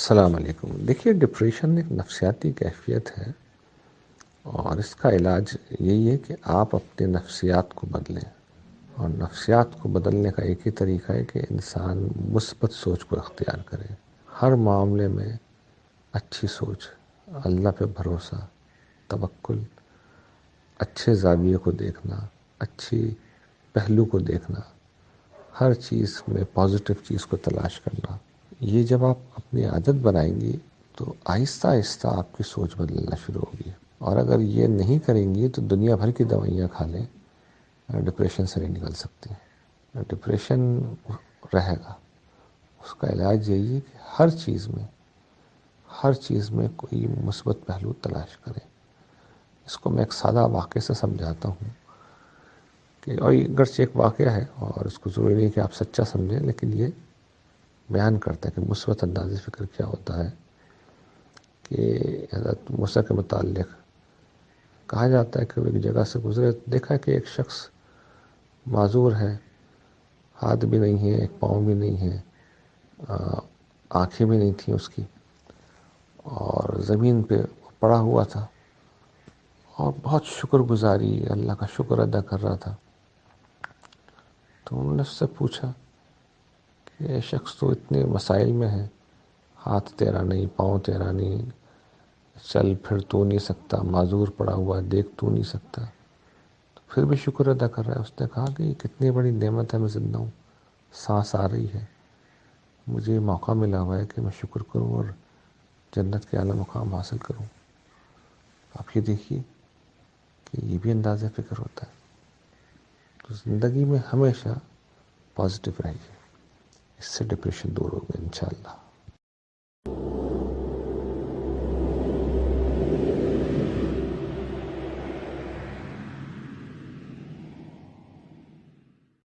السلام علیکم. دیکھیے ڈپریشن ایک نفسیاتی کیفیت ہے اور اس کا علاج یہی ہے کہ آپ اپنے نفسیات کو بدلیں. اور نفسیات کو بدلنے کا ایک ہی طریقہ ہے کہ انسان مثبت سوچ کو اختیار کرے. ہر معاملے میں اچھی سوچ، اللہ پہ بھروسہ، توکل، اچھے زاویے کو دیکھنا، اچھی پہلو کو دیکھنا، ہر چیز میں پازیٹیو چیز کو تلاش کرنا. یہ جب آپ اپنی عادت بنائیں گی تو آہستہ آہستہ آپ کی سوچ بدلنا شروع ہوگی. اور اگر یہ نہیں کریں گی تو دنیا بھر کی دوائیاں کھا لیں، ڈپریشن سے نہیں نکل سکتے. ڈپریشن رہے گا، اس کا علاج یہی ہے کہ ہر چیز میں کوئی مثبت پہلو تلاش کریں. اس کو میں ایک سادہ واقعے سے سمجھاتا ہوں کہ اور یہ اگرچہ ایک واقعہ ہے اور اس کو ضروری نہیں کہ آپ سچا سمجھیں، لیکن یہ بیان کرتا ہے کہ مثبت انداز فکر کیا ہوتا ہے. کہ حضرت موسیٰ کے متعلق کہا جاتا ہے کہ وہ ایک جگہ سے گزرے، دیکھا کہ ایک شخص معذور ہے، ہاتھ بھی نہیں ہے، ایک پاؤں بھی نہیں ہے، آنکھیں بھی نہیں تھیں اس کی، اور زمین پہ پڑا ہوا تھا اور بہت شکر گزاری اللہ کا شکر ادا کر رہا تھا. تو انہوں نے اس سے پوچھا کہ یہ شخص تو اتنے مسائل میں ہے، ہاتھ تیرا نہیں، پاؤں تیرا نہیں، چل پھر تو نہیں سکتا، معذور پڑا ہوا دیکھ تو نہیں سکتا، تو پھر بھی شکر ادا کر رہا ہے. اس نے کہا کہ یہ کتنی بڑی نعمت ہے، میں زندہ ہوں، سانس آ رہی ہے، مجھے یہ موقع ملا ہوا ہے کہ میں شکر کروں اور جنت کے اعلیٰ مقام حاصل کروں. آپ یہ دیکھیے کہ یہ بھی انداز فکر ہوتا ہے. تو زندگی میں ہمیشہ پازیٹیو رہیے، اس سے ڈپریشن دور ہوگا انشاءاللہ.